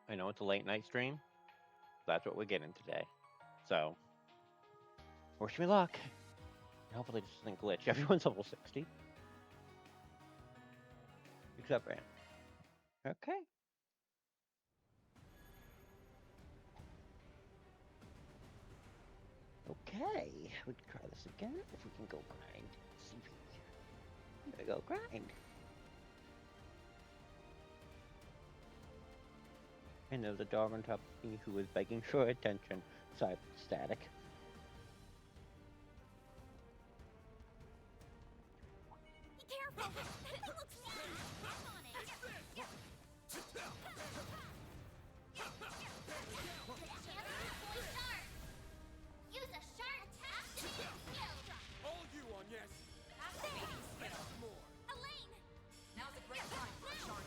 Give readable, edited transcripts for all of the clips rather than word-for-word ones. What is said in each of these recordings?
I know it's a late night stream. That's what we're getting today. So, wish me luck. And hopefully this doesn't glitch. Everyone's level 60. Except Ran. Okay. Okay. We can try this again. If we can go grind. CV. I'm gonna go grind. And there's a dog on top of me who is begging for attention. Sorry, static. Be careful! That looks nasty! I'm on it! Boy shark! Use a shark activating skill! All you on, yes! Activating skill! More! Elaine! Now's a great time for a shark.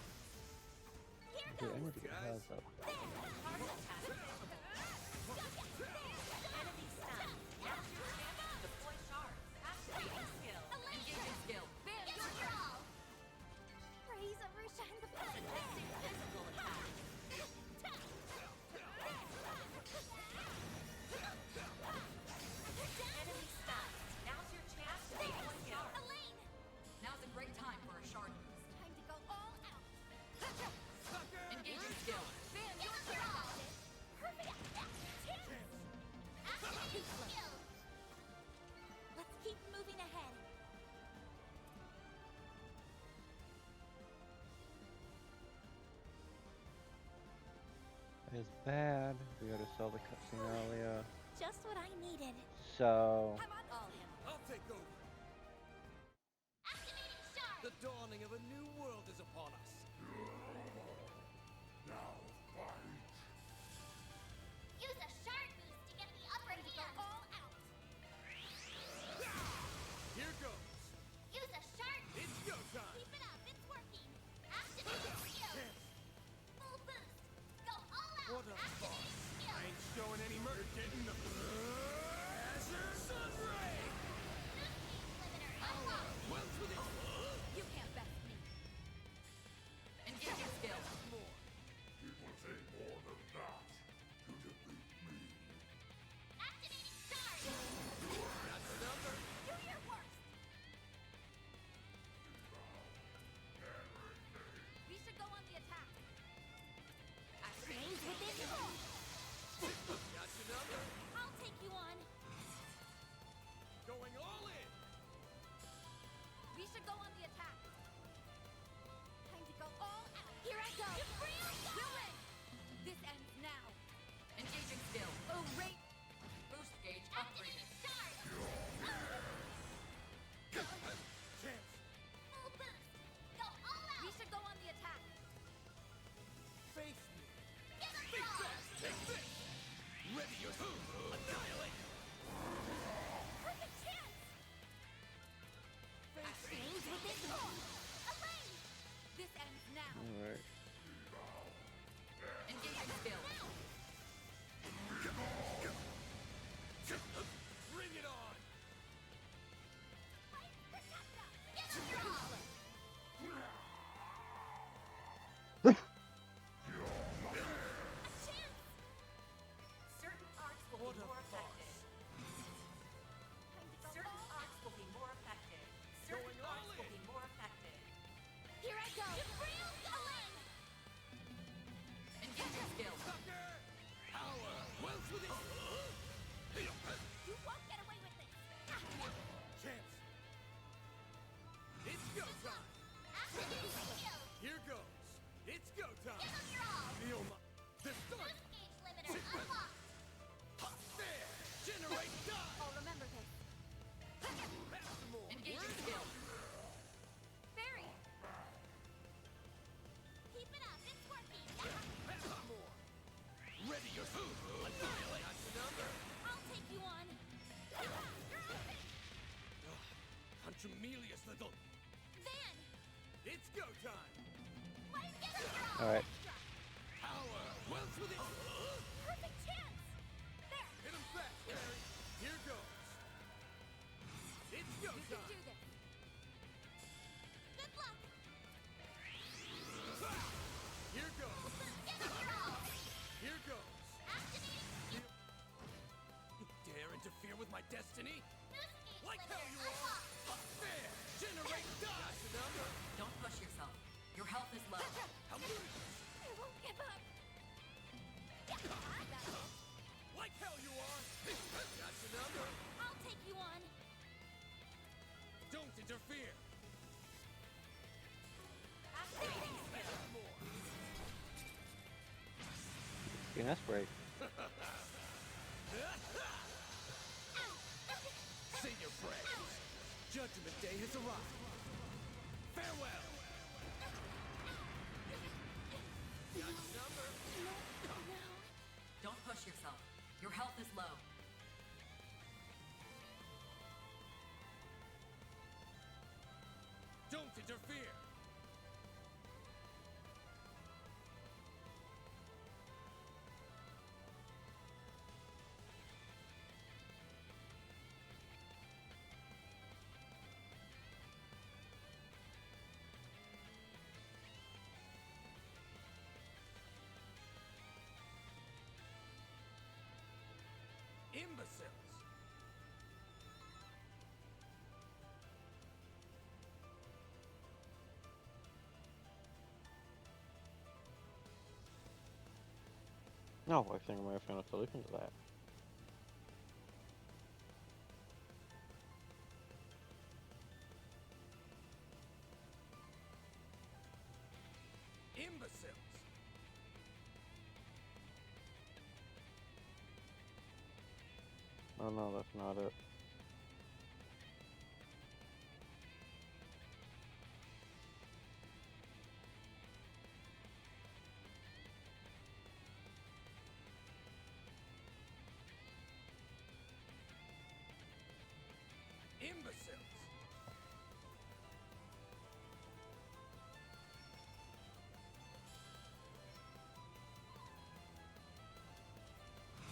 Here Okay, I goes! need to get health up. Target attack available. Enemy stunned. Now's your chance to deploy sharks. Activating skill. Engaging skill. Give it your all! Raise a rush and the Connecting physical attack. Enemy stunned. Now's your chance to deploy sharks. Elaine! Now's a great time for a shark boost. Time to go all out! Engaging skill. Give it your all! Perfect! Chance! Activating skill! Let's keep moving ahead. It's bad. We gotta sell the cutscene earlier. Just what I needed. So, I'm on all in. I'll take over! Activating shark! The dawning of a new world is upon us! Now fight! Use a shark boost to get the upper hand. All out. Here goes! Use a shark. It's go time! Keep it up. It's working. Activating skill. Full boost. Go all out. What a Activating boss! skill. I ain't showing any mercy! Getting the Azure Sun Ray! Boost speed limiter unlocked. Wells with it! You can't best me. Engaging skill. More! It will take more than that to defeat me. Activating shark. That's the number! Do your worst. We should go on the attack. Activating within you. Got your number! I'll take you on. Going all in! We should go on the attack. Time to go all out. Here I go. We'll win. This ends now. Engaging skill. Oh, right. Boost gauge Activating upgraded. shark. Chance! Full boost. Go all out. We should go on the attack. Face me! Give us Big all. fast! Take this! Ready your annihilate! Perfect chance. Face me! Change within you. Elaine. This ends now. alright. Engaging skill. Bring it on! Fight, protect us. Give us your all. A chance. Certain arts will What be a more boss. effective. Time to go Certain all out. arts will be more effective. Certain Going all arts will in. be more effective. Here I go. Elaine. Engaging skill. Sucker! Power! Wells with it! You won't get away with this. Chance! It's go time! Activating skill. Here goes! It's go time! Give us your all. Feel my... The start! Boost gauge limiter unlocked. Hot there! Generate die! I'll remember this. Have some more! Engaging skill. Barry. Keep it up. It's working. Have some more! Ready your annihilate! Got your number? I'll take you on. You're open. Contumelious little... Van. It's go time! Let's get us your all. Alright. Power! Wells with it! Perfect chance. There. Hit him fast, Barry! Here goes! It's go You can time! do this. Good luck. Here goes! Give us your all. destiny? Like hell you are! There! Generate dust! Don't push yourself. Your health is low. How many? I won't give up. Yeah, I got it. Like hell you are! That's the number! I'll take you on. Don't interfere! Activating skill. More! That's great. Say your prayers! Judgment Day has arrived! Farewell! Got your number? No. Don't push yourself. Your health is low. Don't interfere! Imbeciles! No, I think I might have found a solution to that. Imbeciles! Oh no, that's not it. Imbeciles!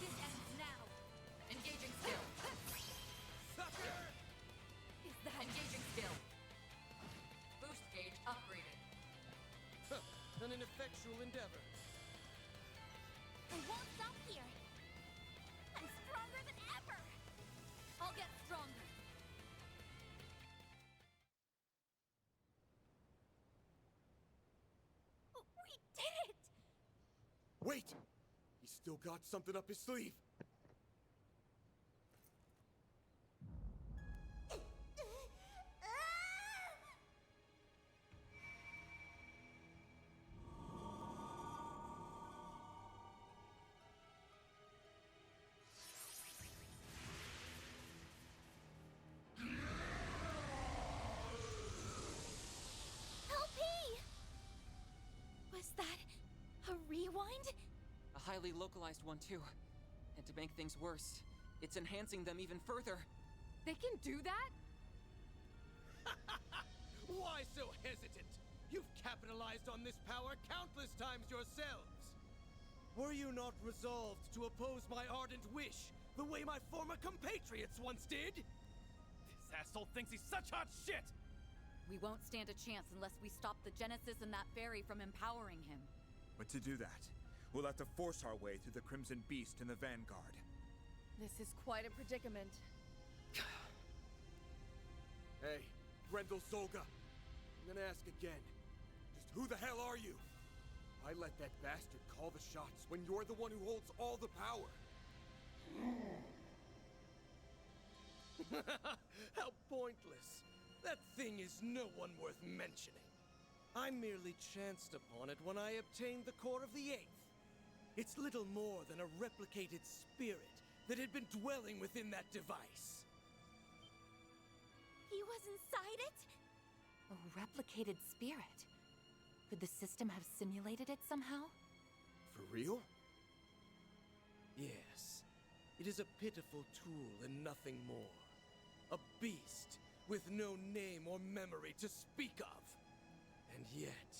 This ends now. Engaging skill. Sucker! Is that Engaging skill. Boost gauge upgraded. An ineffectual endeavor. I won't stop here. I'm stronger than ever. I'll get stronger. We did it! Wait! He's still got something up his sleeve. LP! Was that a rewind? A highly localized one, too. And to make things worse, it's enhancing them even further. They can do that? Why so hesitant? You've capitalized on this power countless times yourselves. Were you not resolved to oppose my ardent wish, the way my former compatriots once did? This asshole thinks he's such hot shit! We won't stand a chance unless we stop the Genesis and that fairy from empowering him. But to do that, we'll have to force our way through the Crimson Beast and the Vanguard. This is quite a predicament. Hey, Grendel Zolga. I'm gonna ask again. Just who the hell are you? I let that bastard call the shots when you're the one who holds all the power. How pointless. That thing is no one worth mentioning. I merely chanced upon it when I obtained the core of the Eighth. It's little more than a replicated spirit that had been dwelling within that device. He was inside it? A replicated spirit. Could the system have simulated it somehow? For real? Yes. It is a pitiful tool and nothing more. A beast with no name or memory to speak of. And yet,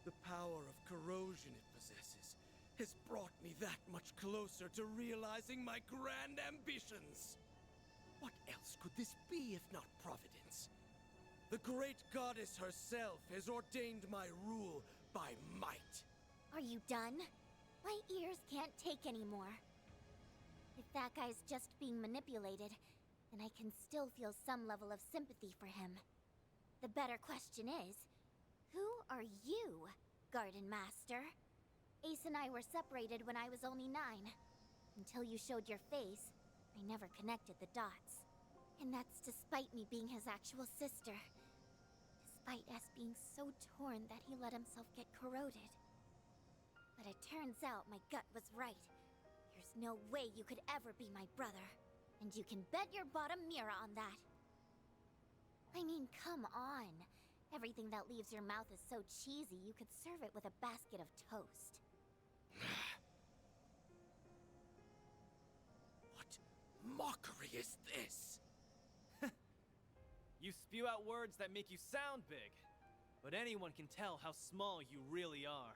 the power of corrosion it possesses has brought me that much closer to realizing my grand ambitions. What else could this be if not Providence? The great goddess herself has ordained my rule by might. Are you done? My ears can't take anymore. If that guy's just being manipulated, and I can still feel some level of sympathy for him. The better question is, who are you, Garden Master? Ace and I were separated when I was only 9. Until you showed your face, I never connected the dots. And that's despite me being his actual sister. Despite us being so torn that he let himself get corroded. But it turns out my gut was right. There's no way you could ever be my brother. And you can bet your bottom mirror on that. I mean, come on. Everything that leaves your mouth is so cheesy, you could serve it with a basket of toast. What mockery is this? You spew out words that make you sound big, but anyone can tell how small you really are.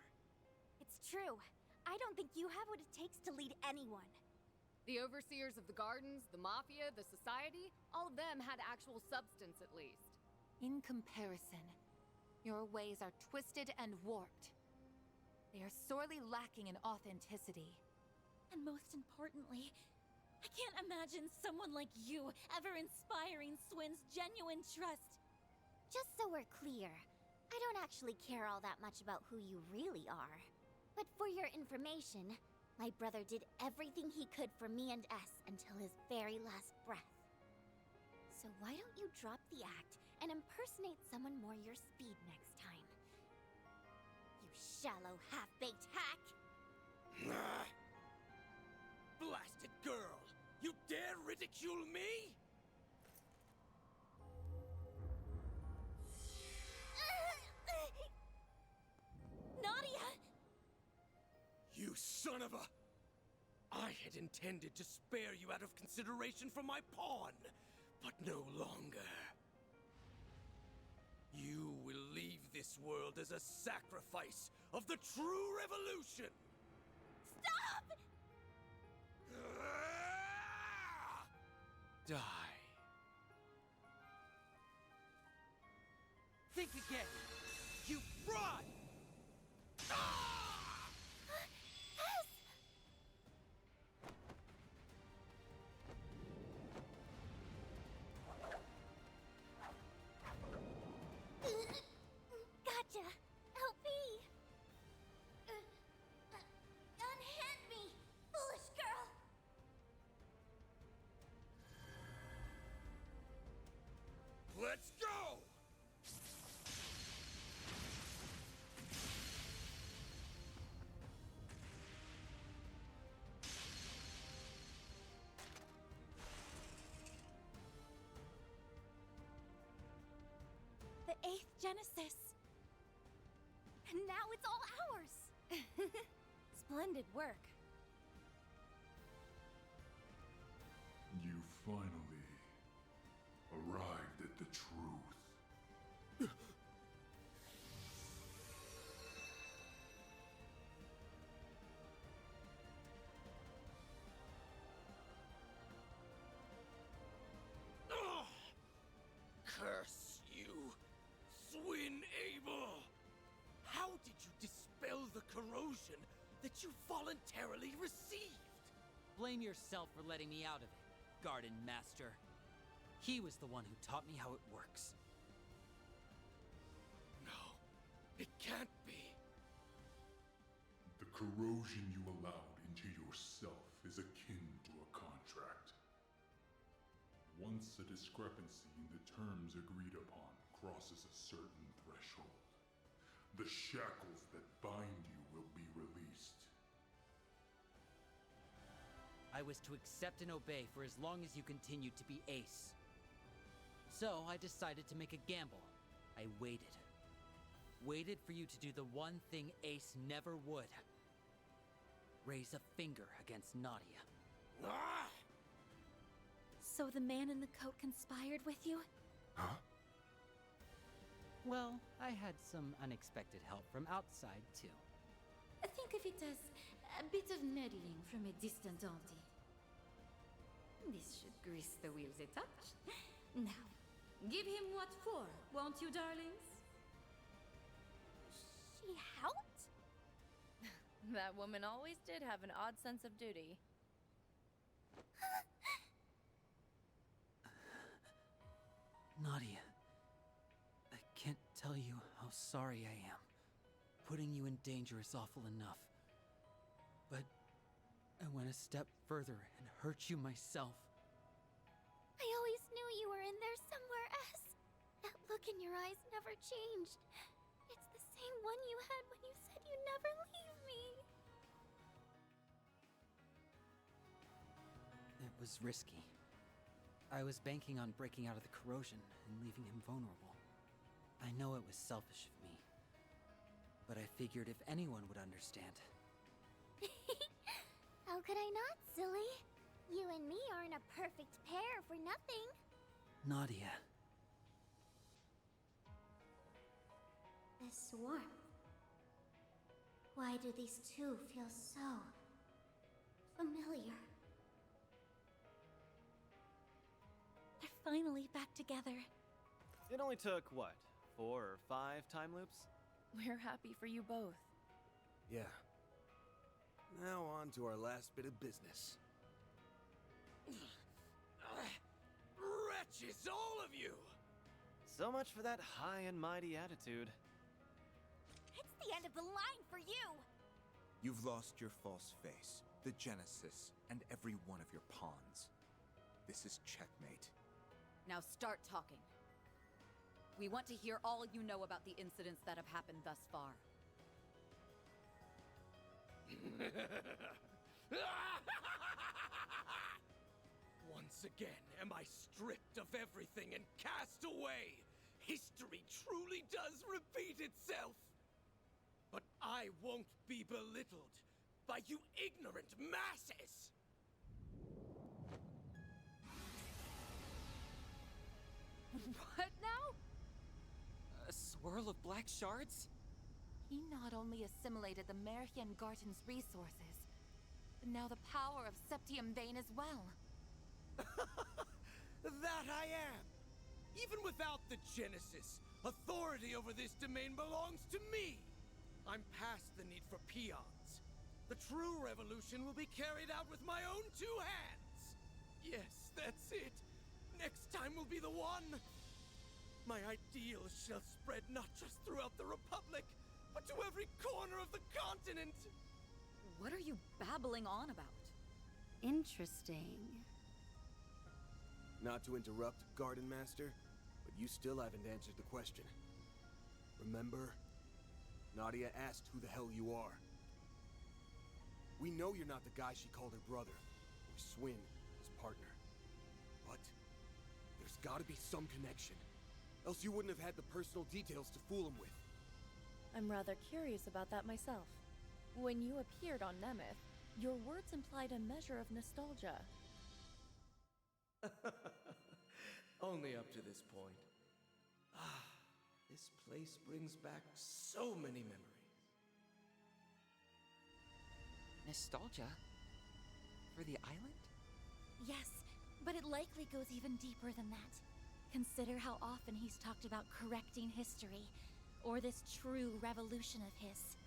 It's true. I don't think you have what it takes to lead anyone. The overseers of the gardens, the mafia, the society, all of them had actual substance at least. In comparison, your ways are twisted and warped. They are sorely lacking in authenticity. And most importantly, I can't imagine someone like you ever inspiring Swin's genuine trust. Just so we're clear, I don't actually care all that much about who you really are. But for your information, my brother did everything he could for me and S until his very last breath. So why don't you drop the act and impersonate someone more your speed next time? You shallow, half-baked hack! Blasted girl! You dare ridicule me? Nadia! You son of a... I had intended to spare you out of consideration for my pawn, but no longer. You will leave this world as a sacrifice of the true revolution! Stop! Die. Think again! You fraud! Gotcha! Help me! Unhand me, foolish girl! Let's go! The 8th Genesis. And now it's all ours. Splendid work. You finally arrived at the truth. Ugh! Curse you, Swin Abel! How did you dispel the corrosion that you voluntarily received? Blame yourself for letting me out of it, Garden Master. He was the one who taught me how it works. No, it can't be. The corrosion you allowed into yourself is akin to a contract. Once a discrepancy in the terms agreed upon crosses a certain threshold, the shackles that bind you will be released. I was to accept and obey for as long as you continued to be Ace. So I decided to make a gamble. I waited. Waited for you to do the one thing Ace never would. Raise a finger against Nadia. Ah! So the man in the coat conspired with you? Huh? Well, I had some unexpected help from outside, too. Think of it as a bit of meddling from a distant auntie. This should grease the wheels a touch. Now, give him what for, won't you, darlings? She helped? That woman always did have an odd sense of duty. Nadia, I can't tell you how sorry I am. Putting you in danger is awful enough. But I went a step further and hurt you myself. I always knew you were in there somewhere, S. That look in your eyes never changed. It's the same one you had when you said you'd never leave me. It was risky. I was banking on breaking out of the corrosion and leaving him vulnerable. I know it was selfish of me, but I figured if anyone would understand. How could I not, silly? You and me aren't a perfect pair for nothing. Nadia. This warmth. Why do these two feel so familiar? They're finally back together. It only took, what, 4 or 5 time loops? We're happy for you both. Yeah. Now on to our last bit of business. Wretches, all of you! So much for that high and mighty attitude. It's the end of the line for you! You've lost your false face, the Genesis, and every one of your pawns. This is checkmate. Now start talking. We want to hear all you know about the incidents that have happened thus far. Once again am I stripped of everything and cast away. History truly does repeat itself. But I won't be belittled by you ignorant masses. What now? A swirl of black shards? He not only assimilated the Merhian Garten's resources, but now the power of Septium Vein as well. That I am! Even without the Genesis, authority over this domain belongs to me! I'm past the need for peons. The true revolution will be carried out with my own 2 hands! Yes, that's it! Next time will be the one! My ideals shall spread not just throughout the Republic, but to every corner of the continent! What are you babbling on about? Interesting. Not to interrupt, Garden Master, but you still haven't answered the question. Remember? Nadia asked who the hell you are. We know you're not the guy she called her brother, or Swin, his partner. But there's gotta be some connection. Else you wouldn't have had the personal details to fool him with. I'm rather curious about that myself. When you appeared on Nemeth, your words implied a measure of nostalgia. Only up to this point. Ah, this place brings back so many memories. Nostalgia? For the island? Yes, but it likely goes even deeper than that. Consider how often he's talked about correcting history, or this true revolution of his.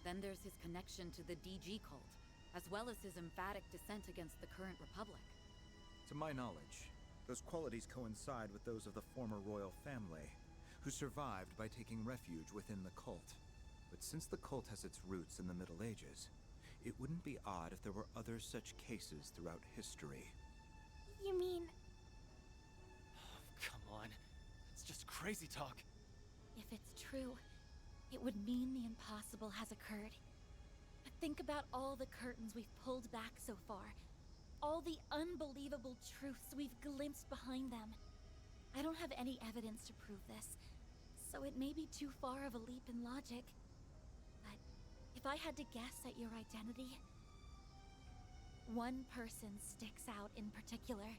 Then there's his connection to the DG cult, as well as his emphatic dissent against the current republic. To my knowledge, those qualities coincide with those of the former royal family, who survived by taking refuge within the cult. But since the cult has its roots in the Middle Ages, it wouldn't be odd if there were other such cases throughout history. You mean... Come on. It's just crazy talk. If it's true, it would mean the impossible has occurred. But think about all the curtains we've pulled back so far. All the unbelievable truths we've glimpsed behind them. I don't have any evidence to prove this, so it may be too far of a leap in logic. But if I had to guess at your identity, one person sticks out in particular.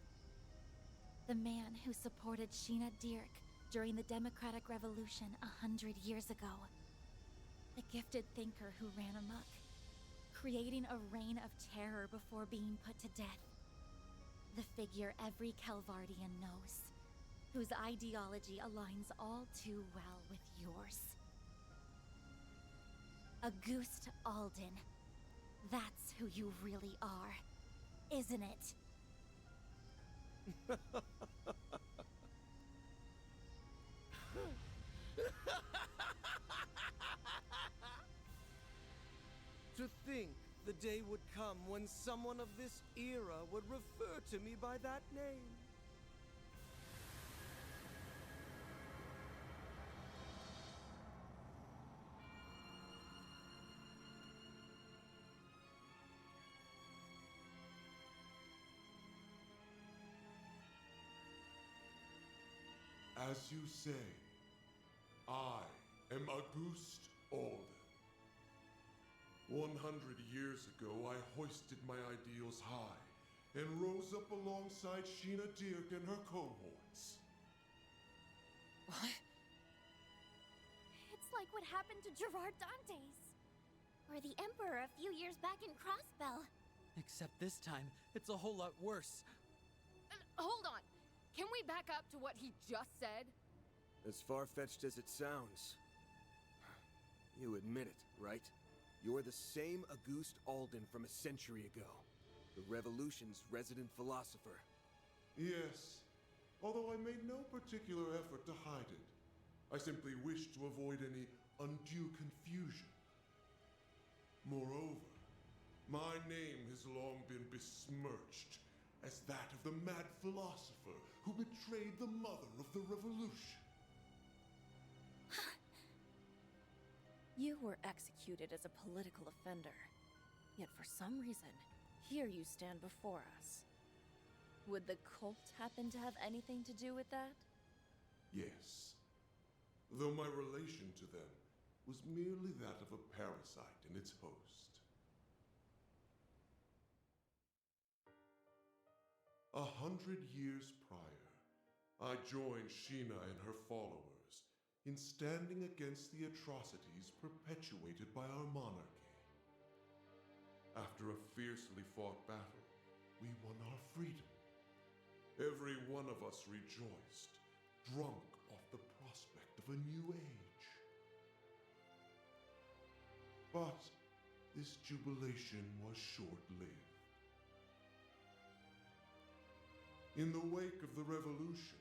The man who supported Sheena Dirk during the Democratic Revolution 100 years ago. The gifted thinker who ran amok, creating a reign of terror before being put to death. The figure every Calvardian knows, whose ideology aligns all too well with yours. Auguste Alden. That's who you really are, isn't it? To think the day would come when someone of this era would refer to me by that name. As you say, I am Auguste Alden. 100 years ago, I hoisted my ideals high and rose up alongside Sheena Dirk and her cohorts. What? It's like what happened to Gerard Dantes. Or the Emperor a few years back in Crossbell. Except this time, it's a whole lot worse. Hold on! Can we back up to what he just said? As far-fetched as it sounds. You admit it, right? You're the same Auguste Alden from a century ago. The Revolution's resident philosopher. Yes, although I made no particular effort to hide it. I simply wished to avoid any undue confusion. Moreover, my name has long been besmirched as that of the mad philosopher who betrayed the mother of the Revolution. You were executed as a political offender. Yet for some reason, here you stand before us. Would the cult happen to have anything to do with that? Yes, though my relation to them was merely that of a parasite in its host. 100 years prior, I joined Sheena and her followers in standing against the atrocities perpetuated by our monarchy. After a fiercely fought battle, we won our freedom. Every one of us rejoiced, drunk off the prospect of a new age. But this jubilation was short-lived. In the wake of the revolution,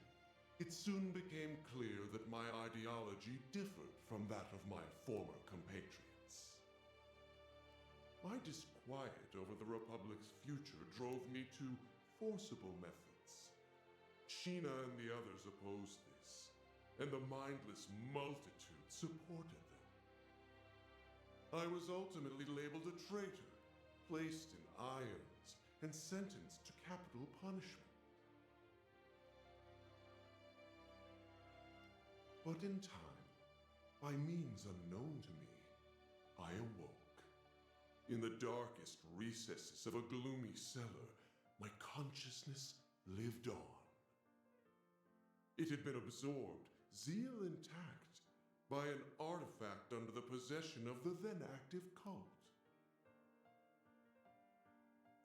it soon became clear that my ideology differed from that of my former compatriots. My disquiet over the Republic's future drove me to forcible methods. Sheena and the others opposed this, and the mindless multitude supported them. I was ultimately labeled a traitor, placed in irons, and sentenced to capital punishment. But in time, by means unknown to me, I awoke. In the darkest recesses of a gloomy cellar, my consciousness lived on. It had been absorbed, zeal intact, by an artifact under the possession of the then active cult.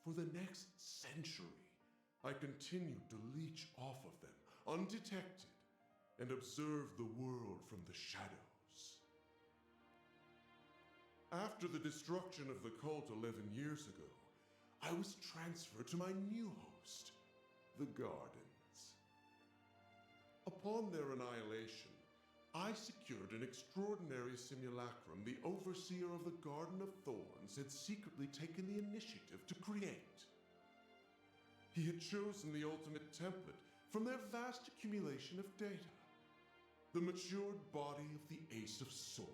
For the next century, I continued to leech off of them, undetected, and observe the world from the shadows. After the destruction of the cult 11 years ago, I was transferred to my new host, the Gardens. Upon their annihilation, I secured an extraordinary simulacrum the overseer of the Garden of Thorns had secretly taken the initiative to create. He had chosen the ultimate template from their vast accumulation of data. The matured body of the Ace of Swords.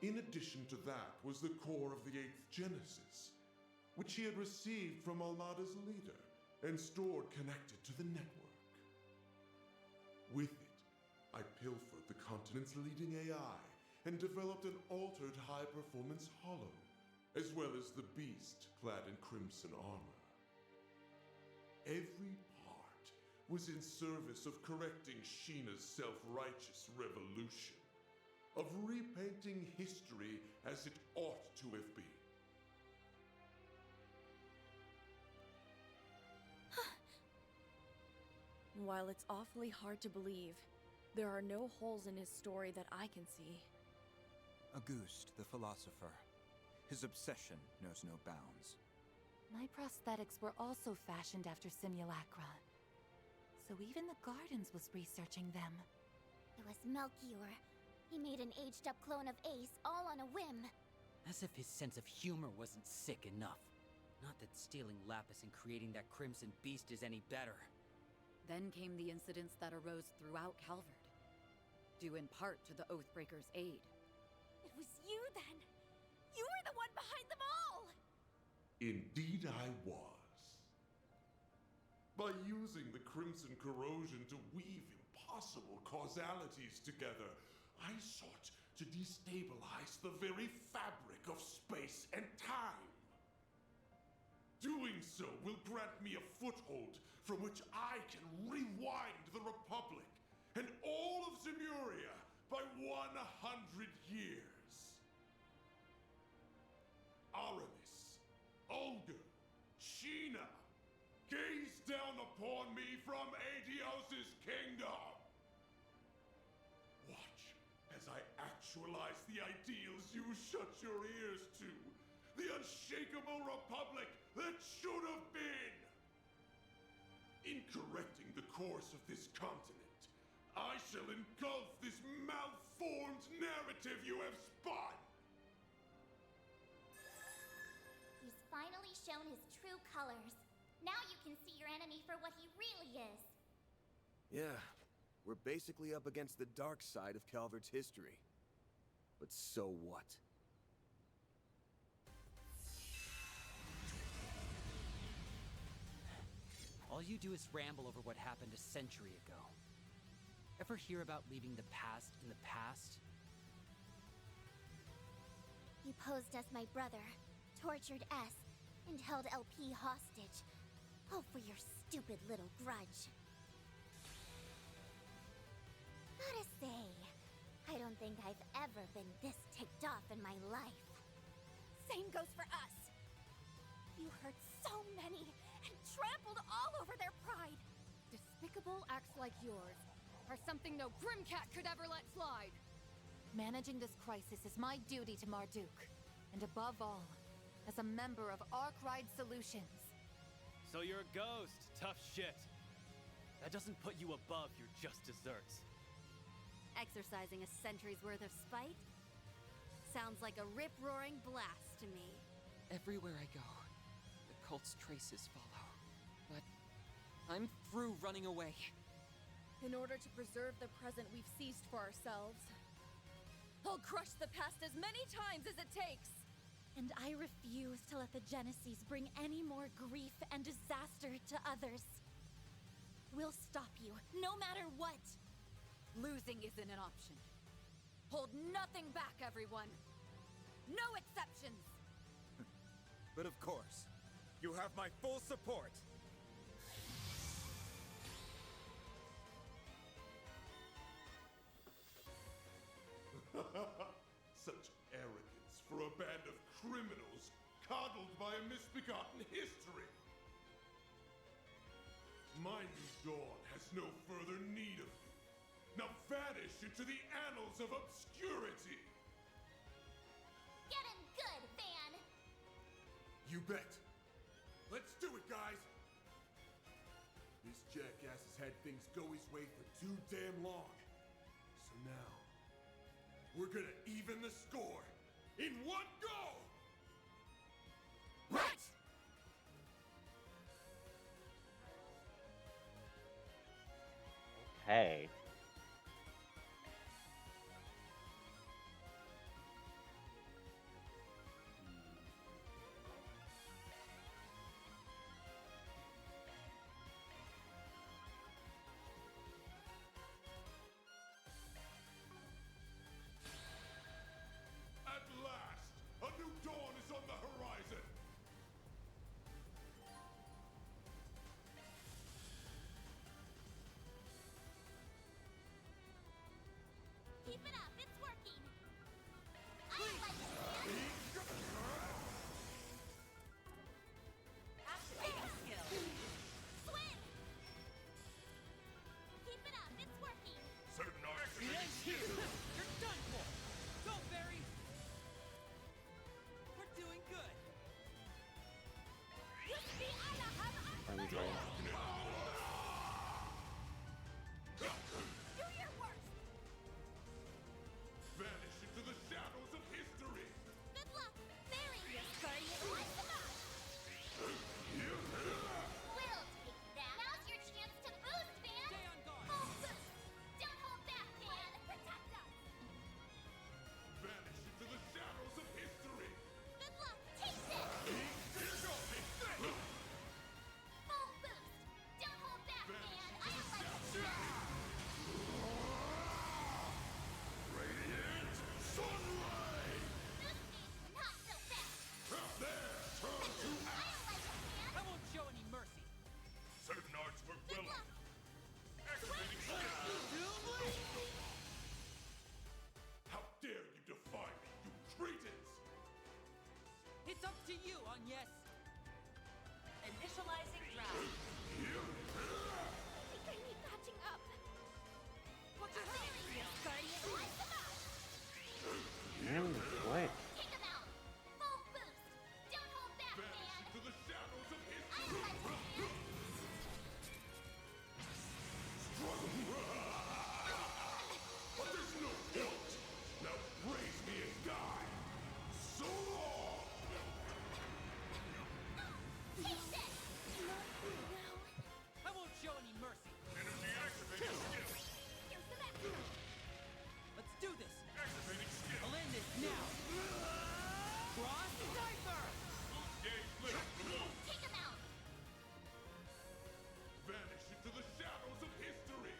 In addition to that was the core of the 8th Genesis, which he had received from Almada's leader and stored connected to the network. With it, I pilfered the continent's leading AI and developed an altered high-performance hollow, as well as the beast clad in crimson armor. Every was in service of correcting Sheena's self-righteous revolution, of repainting history as it ought to have been. While it's awfully hard to believe, there are no holes in his story that I can see. Auguste, the philosopher. His obsession knows no bounds. My prosthetics were also fashioned after simulacra. So even the Gardens was researching them. It was Melchior, He made an aged-up clone of Ace all on a whim. As if his sense of humor wasn't sick enough. Not that stealing Lapis and creating that Crimson Beast is any better. Then came the incidents that arose throughout Calvard, due in part to the Oathbreakers' aid. It was you then! You were the one behind them all! Indeed I was. By using the Crimson Corrosion to weave impossible causalities together, I sought to destabilize the very fabric of space and time. Doing so will grant me a foothold from which I can rewind the Republic and all of Zemuria by 100 years. Aramis, Olga, Sheena, gaze down upon me from Aetios' kingdom. Watch as I actualize the ideals you shut your ears to. The unshakable Republic that should have been. In correcting the course of this continent, I shall engulf this malformed narrative you have spun. He's finally shown his true colors. Now you can see your enemy for what he really is. Yeah, we're basically up against the dark side of Calvard's history. But so what? All you do is ramble over what happened a century ago. Ever hear about leaving the past in the past? You posed as my brother, tortured S, and held LP hostage. All for your stupid little grudge. Gotta say, I don't think I've ever been this ticked off in my life. Same goes for us! You hurt so many, and trampled all over their pride! Despicable acts like yours are something no Grimcat could ever let slide. Managing this crisis is my duty to Marduk, and above all, as a member of Arkwright Solutions. So you're a ghost. Tough shit. That doesn't put you above your just desserts. Exercising a century's worth of spite? Sounds like a rip-roaring blast to me. Everywhere I go, the cult's traces follow. But I'm through running away. In order to preserve the present we've seized for ourselves, I'll crush the past as many times as it takes! And I refuse to let the Genesees bring any more grief and disaster to others. We'll stop you, no matter what! Losing isn't an option. Hold nothing back, everyone! No exceptions! But of course, you have my full support! Such arrogance for a band of criminals coddled by a misbegotten history. My new dawn has no further need of you. Now vanish into the annals of obscurity! Get him good, Van! You bet. Let's do it, guys! This jackass has had things go his way for too damn long. So now, we're gonna even the score in one go! Right! Okay. At last, a new dawn is on the horizon! It's up to you, Agnes! Initializing draft. I think I need patching up. What's your health? Guardian, light them up! What? Take them out! Full boost! Don't hold back, man! Vanish into the shadows of I history! don't like this, man! But there's no guilt! Now praise me and die! So long! Take this! I won't show any mercy! Energy activating skill! Here's the back! Let's do this! Activating skill! I'll end this now! Cross Sniper! Gauge lit! Remove! Take them out! Vanish into the shadows of history!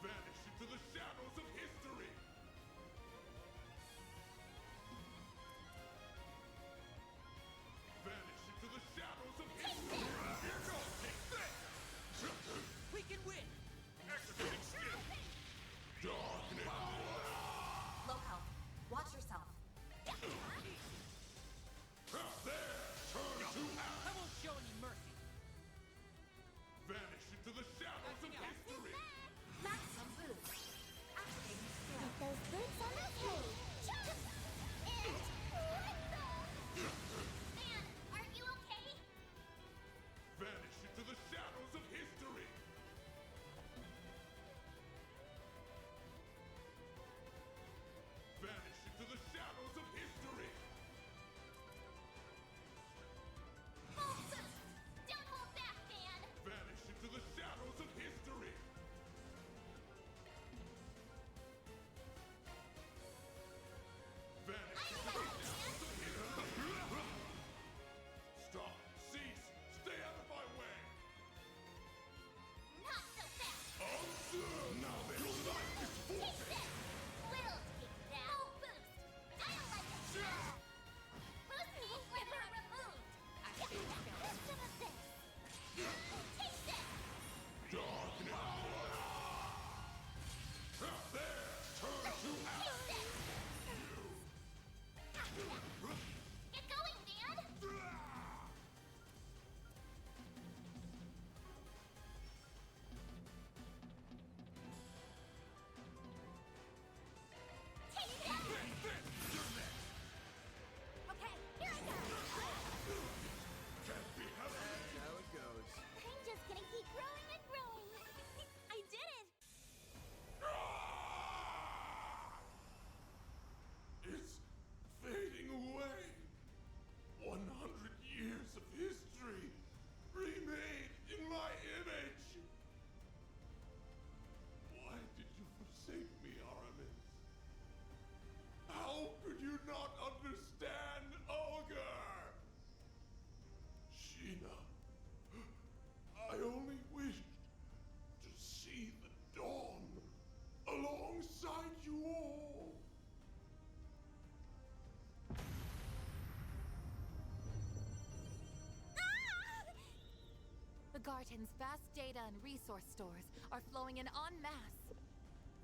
Vanish into the shadows of history! Vanish into the shadows of history! Here goes! Take this! We can win! Activating skill! Darkness! Low health. Watch yourself. There! Turn to I won't show any mercy! Vanish into the shadows of history! Maximum boost. Activating skill. Get those boots on the page! Jump! And what the... Man, are you okay? Vanish into the shadows of history! Vanish into the shadows of history! Full boost! Don't hold back, man! Vanish into the shadows of history! Vanish I into don't the like this, man! shadows of history! Stop! Cease! Stay out of my way! Not so fast! Now then, your life is Take forfeit! this! We'll take that! Full boost! I don't like it! Boost me when we're removed! Listen to this! Take this! Darkness! There! Turn to Take this! Get going, man! Take that! Okay, here I go! Can't be helped! That's how it goes. I'm just gonna keep growing and growing! I did it! It's fading away. 100 years of history remade in my image. Why did you forsake me, Aramis? How could you not understand Olga? Sheena, I only wished to see the dawn alongside you all. The Garden's vast data and resource stores are flowing in en masse.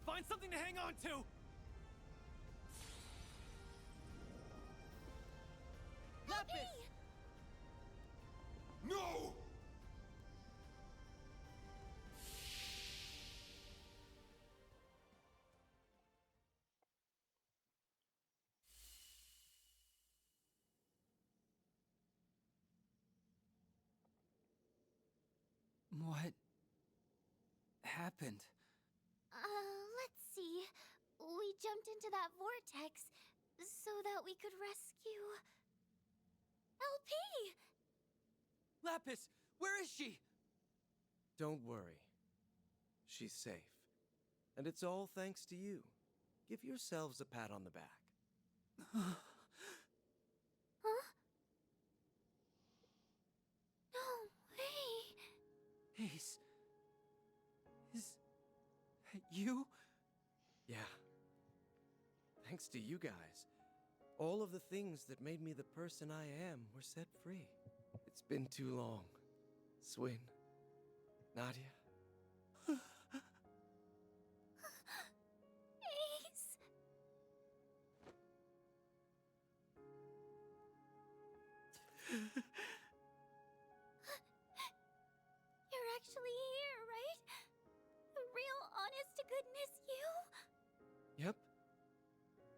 Find something to hang on to! Lapis! No! What happened? Let's see. We jumped into that vortex so that we could rescue... LP! Lapis, where is she? Don't worry. She's safe. And it's all thanks to you. Give yourselves a pat on the back. Huh? No way! Ace. Is that you? Yeah. Thanks to you guys. All of the things that made me the person I am were set free. It's been too long. Swin. Nadia. Ace!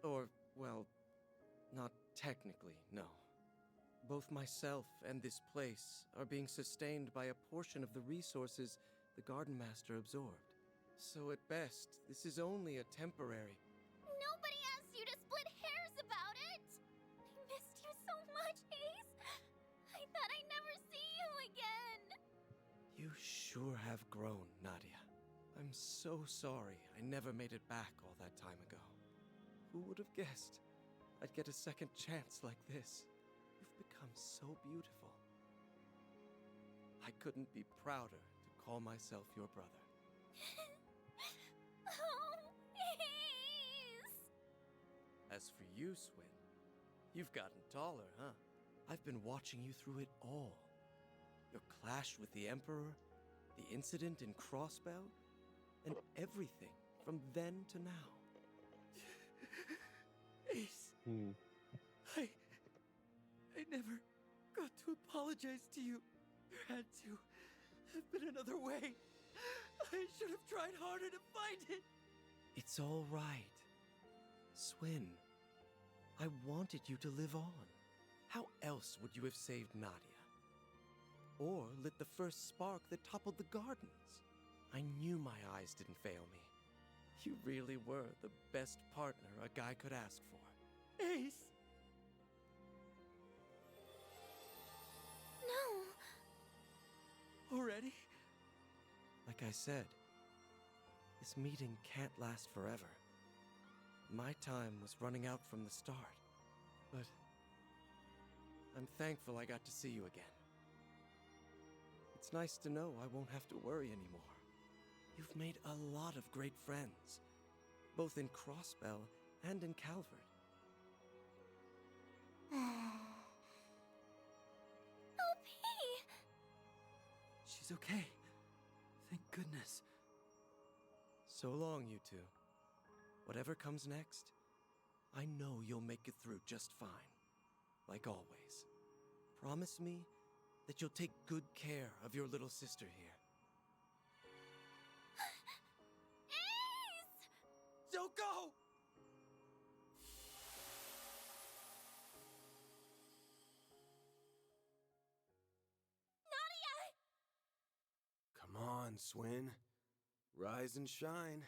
Or, well, not technically, no. Both myself and this place are being sustained by a portion of the resources the Garden Master absorbed. So at best, this is only a temporary... Nobody asked you to split hairs about it! I missed you so much, Ace! I thought I'd never see you again! You sure have grown, Nadia. I'm so sorry I never made it back all that time ago. Who would have guessed I'd get a second chance like this? You've become so beautiful. I couldn't be prouder to call myself your brother. Oh, Ace! As for you, Swin, you've gotten taller, huh? I've been watching you through it all. Your clash with the Emperor, the incident in Crossbell, and everything from then to now. Ace, I never got to apologize to you. There had to have been another way. I should have tried harder to find it. It's all right. Swin, I wanted you to live on. How else would you have saved Nadia? Or lit the first spark that toppled the gardens? I knew my eyes didn't fail me. You really were the best partner a guy could ask for. Ace! No. Already? Like I said, this meeting can't last forever. My time was running out from the start, but I'm thankful I got to see you again. It's nice to know I won't have to worry anymore. You've made a lot of great friends, both in Crossbell and in Calvert. LP! She's okay. Thank goodness. So long, you two. Whatever comes next, I know you'll make it through just fine. Like always. Promise me that you'll take good care of your little sister here. Ace! Don't go! Nadia! Come on, Swin. Rise and shine.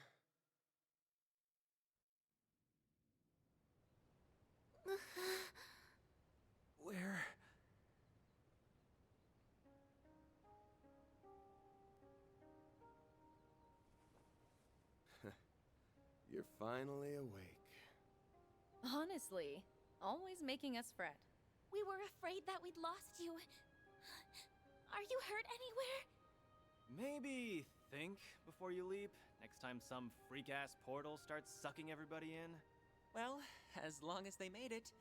Where? You're finally awake. Honestly, always making us fret. We were afraid that we'd lost you. Are you hurt anywhere? Maybe think before you leap. Next time some freak-ass portal starts sucking everybody in. Well, as long as they made it,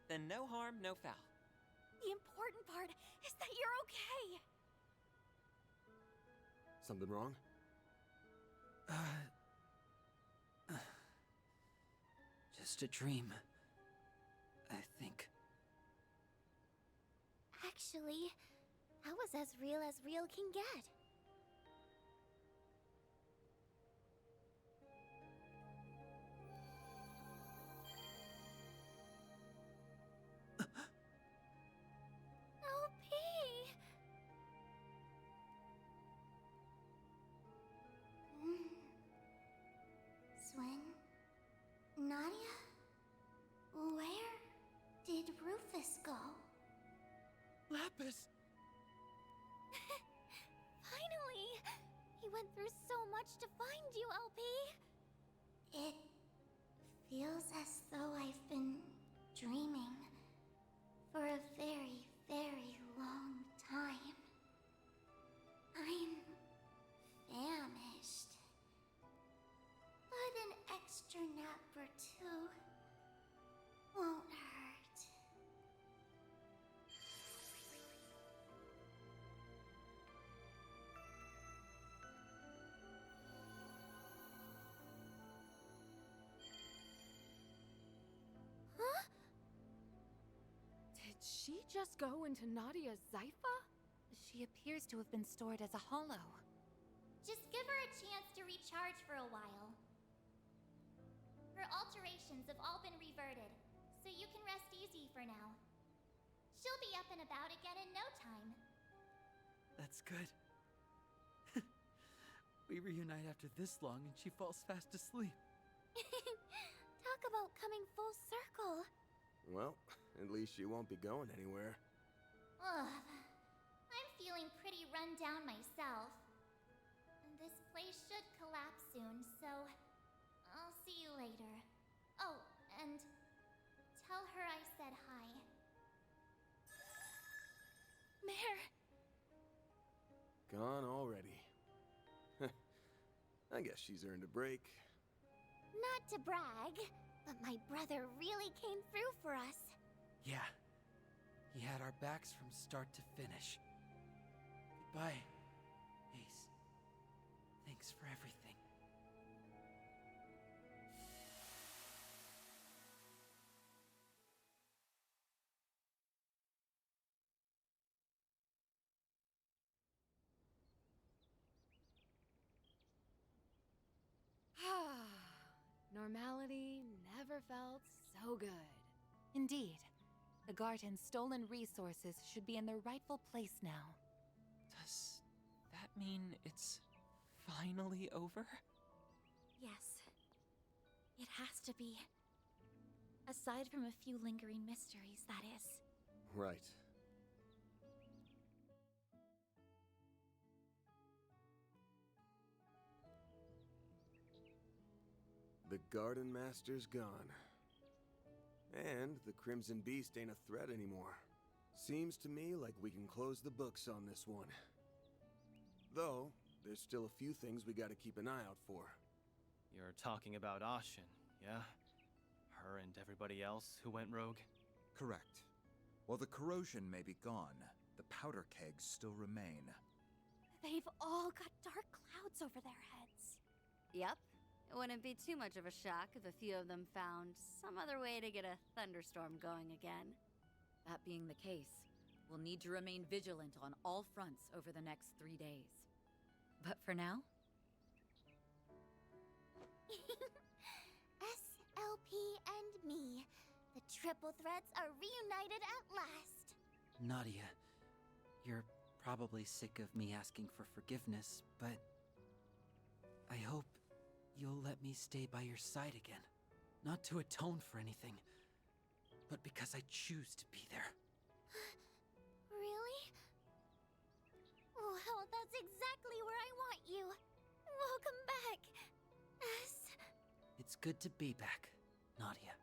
then no harm, no foul. The important part is that you're okay. Something wrong? Just a dream, I think. Actually, that was as real can get. LP! Swin? Nadia? Where did Rufus go? Lapis! Finally! He went through so much to find you, LP! It feels as though I've been dreaming for a very, very long time. I'm famished. But an extra nap or two won't hurt. Huh? Did she just go into Nadia's Zypha? She appears to have been stored as a hollow. Just give her a chance to recharge for a while. Her alterations have all been reverted, so you can rest easy for now. She'll be up and about again in no time. That's good. We reunite after this long and she falls fast asleep. Talk about coming full circle. Well, at least she won't be going anywhere. Ugh. I'm feeling pretty run down myself. And this place should collapse soon, so I'll see you later. Oh, and tell her I said hi. Mare! Gone already. I guess she's earned a break. Not to brag, but my brother really came through for us. Yeah. He had our backs from start to finish. Goodbye, Ace. Thanks for everything. Normality never felt so good. Indeed. The Garden's stolen resources should be in their rightful place now. Does that mean it's finally over? Yes. It has to be. Aside from a few lingering mysteries, that is. Right. The Garden Master's gone. And the Crimson Beast ain't a threat anymore. Seems to me like we can close the books on this one. Though, there's still a few things we gotta keep an eye out for. You're talking about Ashen, yeah? Her and everybody else who went rogue? Correct. While the corrosion may be gone, the powder kegs still remain. They've all got dark clouds over their heads. Yep. It wouldn't be too much of a shock if a few of them found some other way to get a thunderstorm going again. That being the case, we'll need to remain vigilant on all fronts over the next 3 days. But for now... SLP and me. The triple threats are reunited at last. Nadia, you're probably sick of me asking for forgiveness, but I hope you'll let me stay by your side again. Not to atone for anything, but because I choose to be there. Really? Well, that's exactly where I want you. Welcome back, S. It's good to be back, Nadia.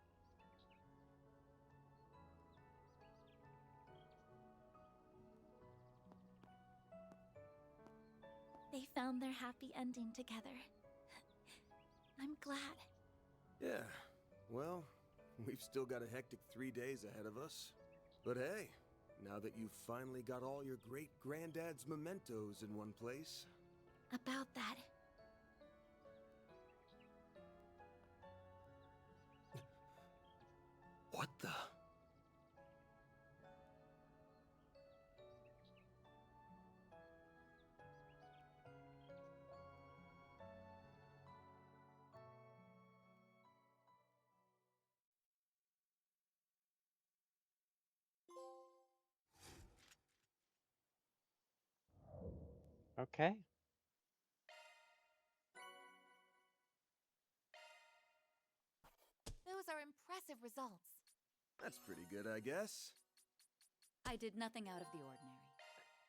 They found their happy ending together. I'm glad. Yeah, well, we've still got a hectic 3 days ahead of us. But hey, now that you've finally got all your great-granddad's mementos in one place... About that. What the... Okay. Those are impressive results. That's pretty good, I guess. I did nothing out of the ordinary.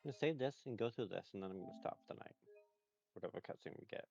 I'm gonna save this and go through this, and then I'm gonna stop the night. Whatever cutscene we get.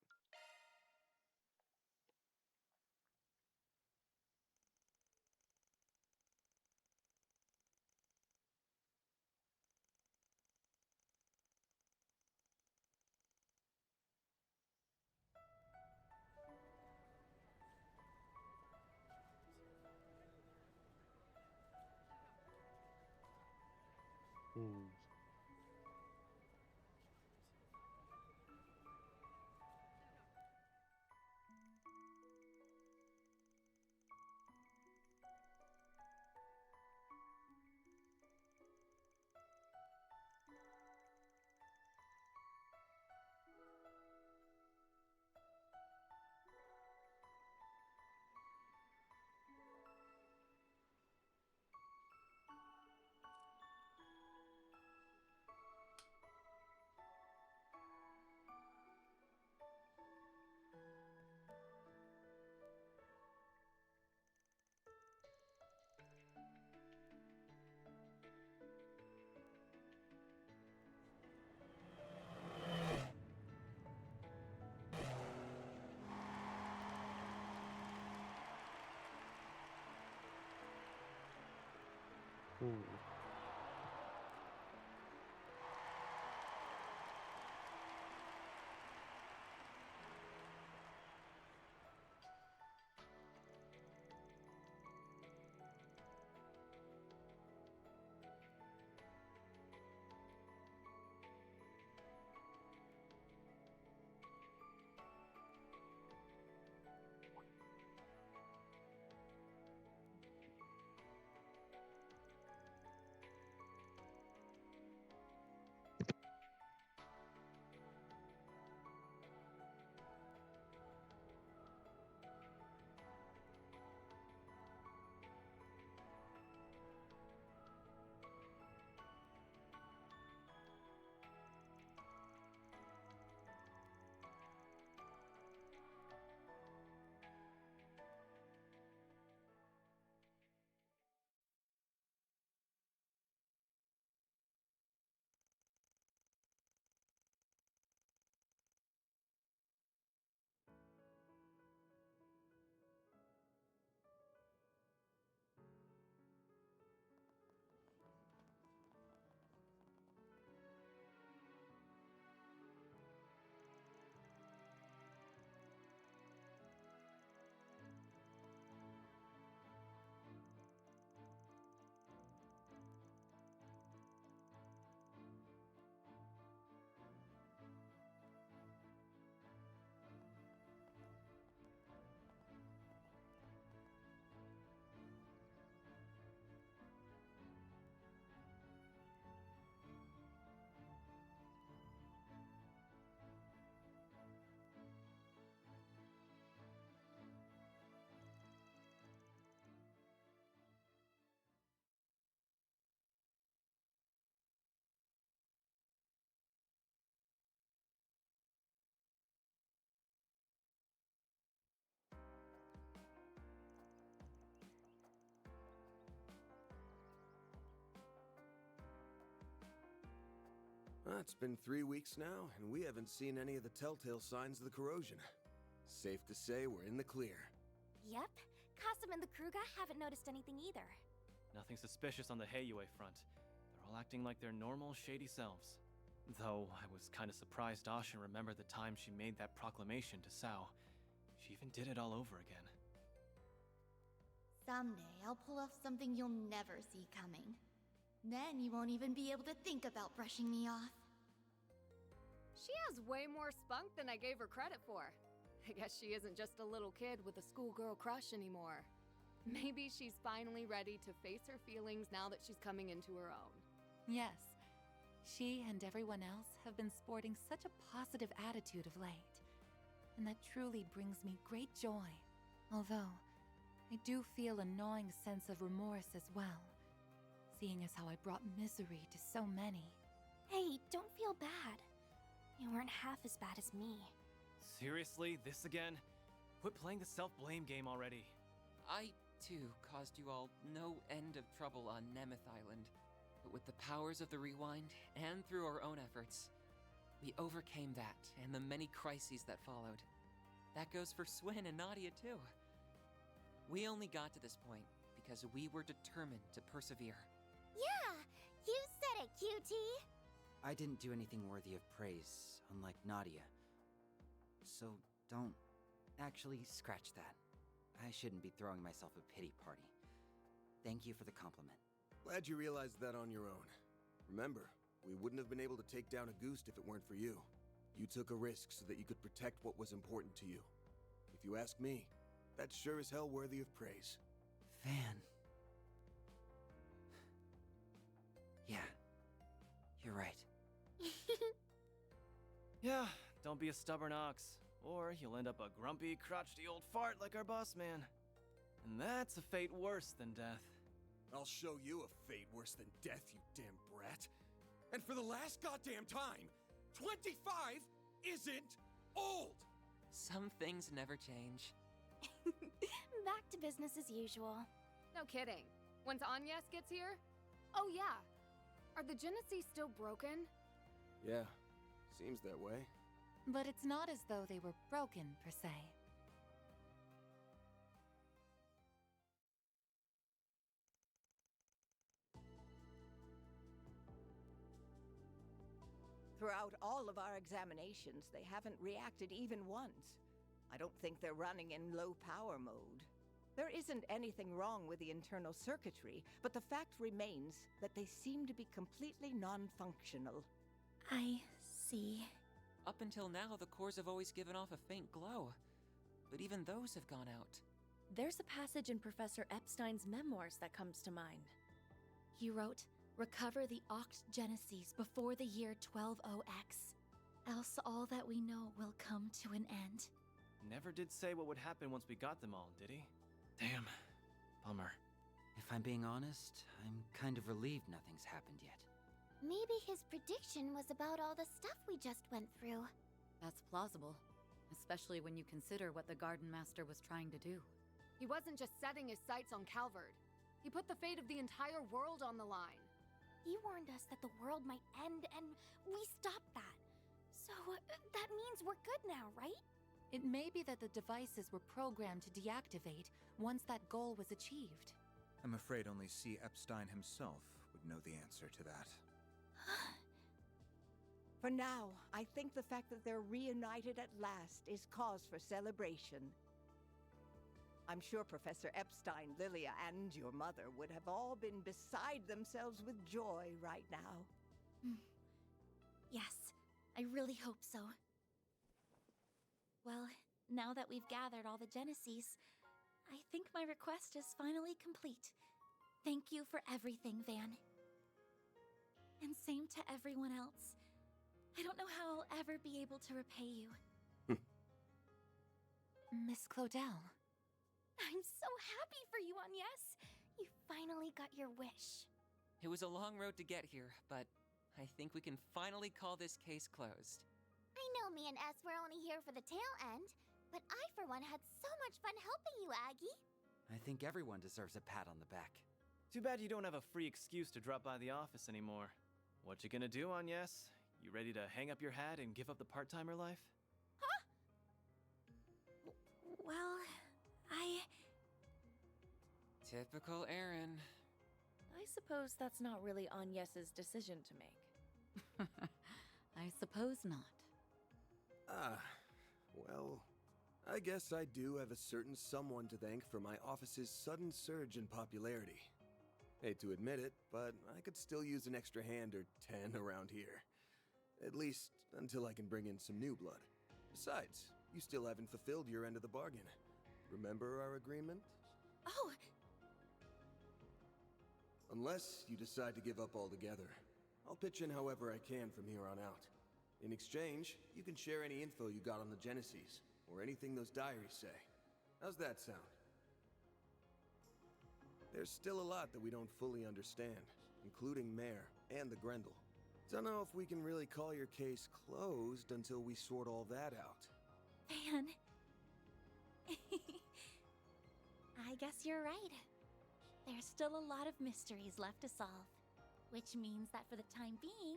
Ooh. It's been 3 weeks now, and we haven't seen any of the telltale signs of the corrosion. Safe to say we're in the clear. Yep. Kasum and the Kruga haven't noticed anything either. Nothing suspicious on the Heiyue front. They're all acting like their normal, shady selves. Though I was kind of surprised Asha remembered the time she made that proclamation to Sao. She even did it all over again. Someday I'll pull off something you'll never see coming. Then you won't even be able to think about brushing me off. She has way more spunk than I gave her credit for. I guess she isn't just a little kid with a schoolgirl crush anymore. Maybe she's finally ready to face her feelings now that she's coming into her own. Yes, she and everyone else have been sporting such a positive attitude of late. And that truly brings me great joy. Although, I do feel a gnawing sense of remorse as well, seeing as how I brought misery to so many. Hey, don't feel bad. You weren't half as bad as me. Seriously, this again? Quit playing the self-blame game already. I, too, caused you all no end of trouble on Nemeth Island. But with the powers of the Rewind, and through our own efforts, we overcame that and the many crises that followed. That goes for Swin and Nadia, too. We only got to this point because we were determined to persevere. Yeah! You said it, cutie! I didn't do anything worthy of praise, unlike Nadia. So don't... Actually, scratch that. I shouldn't be throwing myself a pity party. Thank you for the compliment. Glad you realized that on your own. Remember, we wouldn't have been able to take down a Goose if it weren't for you. You took a risk so that you could protect what was important to you. If you ask me, that's sure as hell worthy of praise. Van. Yeah, you're right. Yeah, don't be a stubborn ox, or you'll end up a grumpy, crotchety old fart like our boss man. And that's a fate worse than death. I'll show you a fate worse than death, you damn brat. And for the last goddamn time, 25 isn't old! Some things never change. Back to business as usual. No kidding. Once Agnes gets here? Oh yeah. Are the Genesee still broken? Yeah, seems that way. But it's not as though they were broken, per se. Throughout all of our examinations, they haven't reacted even once. I don't think they're running in low power mode. There isn't anything wrong with the internal circuitry, but the fact remains that they seem to be completely non-functional. I see. Up until now, the cores have always given off a faint glow. But even those have gone out. There's a passage in Professor Epstein's memoirs that comes to mind. He wrote, "Recover the Oct Genesis before the year 1200X. Else all that we know will come to an end." Never did say what would happen once we got them all, did he? Damn. Bummer. If I'm being honest, I'm kind of relieved nothing's happened yet. Maybe his prediction was about all the stuff we just went through. That's plausible, especially when you consider what the Garden Master was trying to do. He wasn't just setting his sights on Calvard. He put the fate of the entire world on the line. He warned us that the world might end, and we stopped that. So, that means we're good now, right? It may be that the devices were programmed to deactivate once that goal was achieved. I'm afraid only C. Epstein himself would know the answer to that. For now, I think the fact that they're reunited at last is cause for celebration. I'm sure Professor Epstein, Lilia, and your mother would have all been beside themselves with joy right now. Yes, I really hope so. Well, now that we've gathered all the Genesis, I think my request is finally complete. Thank you for everything, Van. And same to everyone else. I don't know how I'll ever be able to repay you. Miss Claudel. I'm so happy for you, Agnes. You finally got your wish. It was a long road to get here, but I think we can finally call this case closed. I know me and S were only here for the tail end, but I, for one, had so much fun helping you, Aggie. I think everyone deserves a pat on the back. Too bad you don't have a free excuse to drop by the office anymore. What you gonna do, Agnes? You ready to hang up your hat and give up the part-timer life? Huh? Well, Typical Aaron. I suppose that's not really Agnes's decision to make. I suppose not. Well, I guess I do have a certain someone to thank for my office's sudden surge in popularity. Hate to admit it, but I could still use an extra hand or 10 around here. At least until I can bring in some new blood. Besides, you still haven't fulfilled your end of the bargain. Remember our agreement? Oh! Unless you decide to give up altogether, I'll pitch in however I can from here on out. In exchange, you can share any info you got on the Genesis, or anything those diaries say. How's that sound? There's still a lot that we don't fully understand, including Mare and the Grendel. Don't know if we can really call your case closed until we sort all that out. Van. I guess you're right. There's still a lot of mysteries left to solve. Which means that for the time being,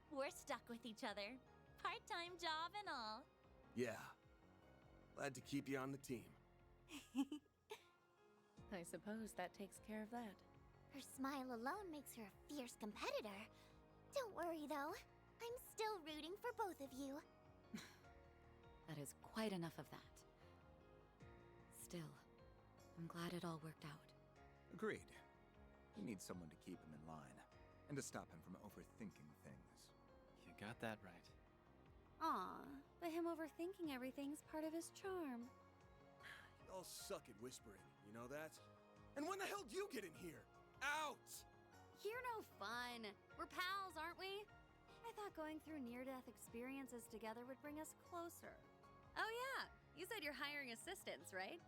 we're stuck with each other. Part-time job and all. Yeah. Glad to keep you on the team. I suppose that takes care of that. Her smile alone makes her a fierce competitor. Don't worry, though. I'm still rooting for both of you. That is quite enough of that. Still, I'm glad it all worked out. Agreed. You need someone to keep him in line, and to stop him from overthinking things. You got that right. Aw, but him overthinking everything's part of his charm. Y'all suck at whispering, you know that? And when the hell do you get in here? Out! You're no fun. We're pals, aren't we? I thought going through near-death experiences together would bring us closer. Oh yeah, you said you're hiring assistants, right?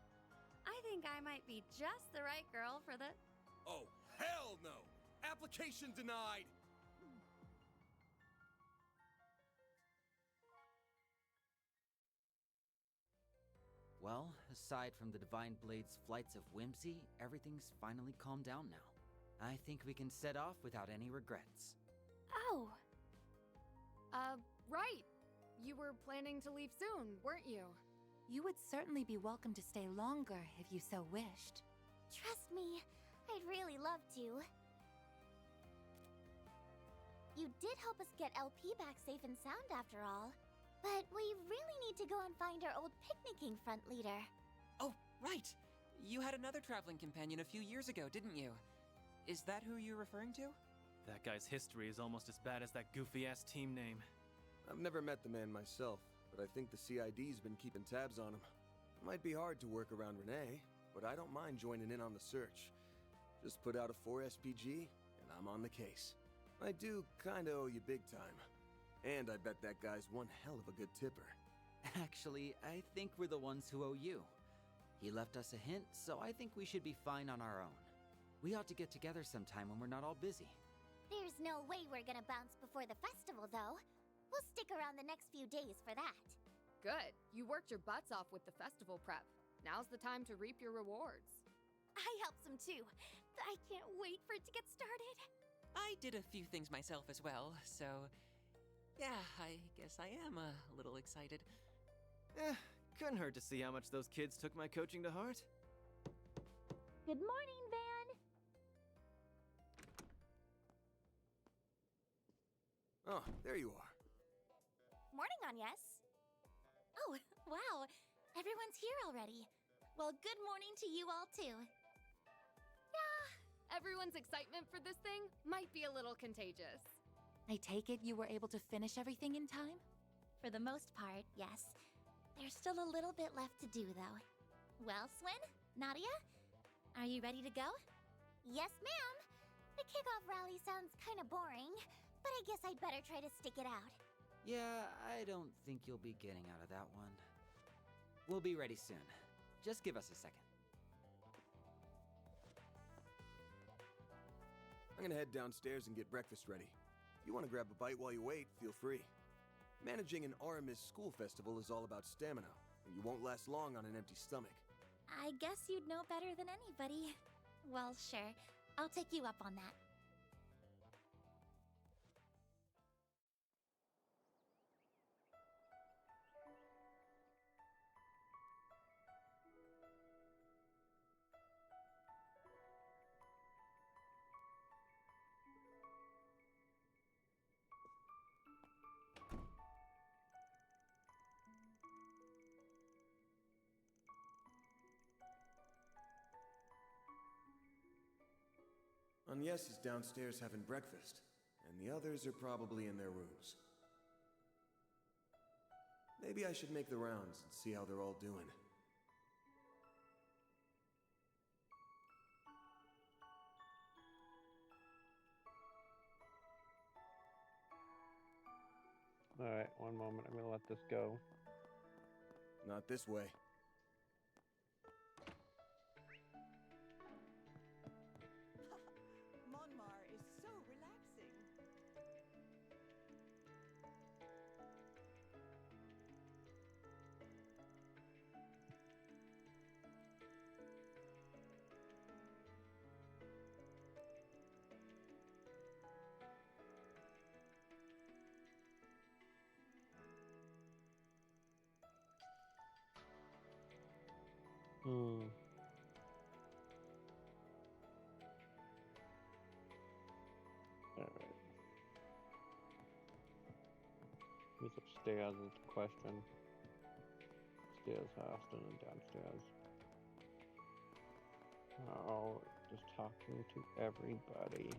I think I might be just the right girl for the... Oh, hell no! Application denied! Well, aside from the Divine Blade's flights of whimsy, everything's finally calmed down now. I think we can set off without any regrets. Oh. Right. You were planning to leave soon, weren't you? You would certainly be welcome to stay longer if you so wished. Trust me, I'd really love to. You did help us get LP back safe and sound after all. But we really need to go and find our old picnicking front leader. Oh, right! You had another traveling companion a few years ago, didn't you? Is that who you're referring to? That guy's history is almost as bad as that goofy-ass team name. I've never met the man myself, but I think the CID's been keeping tabs on him. Might be hard to work around Renee, but I don't mind joining in on the search. Just put out a 4 SPG, and I'm on the case. I do kinda owe you big time. And I bet that guy's one hell of a good tipper. Actually, I think we're the ones who owe you. He left us a hint, so I think we should be fine on our own. We ought to get together sometime when we're not all busy. There's no way we're gonna bounce before the festival, though. We'll stick around the next few days for that. Good. You worked your butts off with the festival prep. Now's the time to reap your rewards. I helped some too. I can't wait for it to get started. I did a few things myself as well, so... yeah, I guess I am a little excited. Couldn't hurt to see how much those kids took my coaching to heart. Good morning, Van. Oh, there you are. Morning, Agnes. Oh, wow. Everyone's here already. Well, good morning to you all, too. Yeah, everyone's excitement for this thing might be a little contagious. I take it you were able to finish everything in time? For the most part, yes. There's still a little bit left to do, though. Well, Swin, Nadia, are you ready to go? Yes, ma'am. The kickoff rally sounds kind of boring, but I guess I'd better try to stick it out. Yeah, I don't think you'll be getting out of that one. We'll be ready soon. Just give us a second. I'm gonna head downstairs and get breakfast ready. If you want to grab a bite while you wait, feel free. Managing an Aramis school festival is all about stamina, and you won't last long on an empty stomach. I guess you'd know better than anybody. Well, sure. I'll take you up on that. Agnes is downstairs having breakfast, and the others are probably in their rooms. Maybe I should make the rounds and see how they're all doing. Alright, one moment. I'm gonna let this go. Not this way. Monmar is so relaxing. Alright. Who's upstairs is the question. Upstairs, Austin, and downstairs. Oh, just talking to everybody.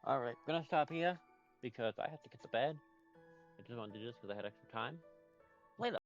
Alright, gonna stop here because I have to get to bed. I just want to do this because I had extra time. Later.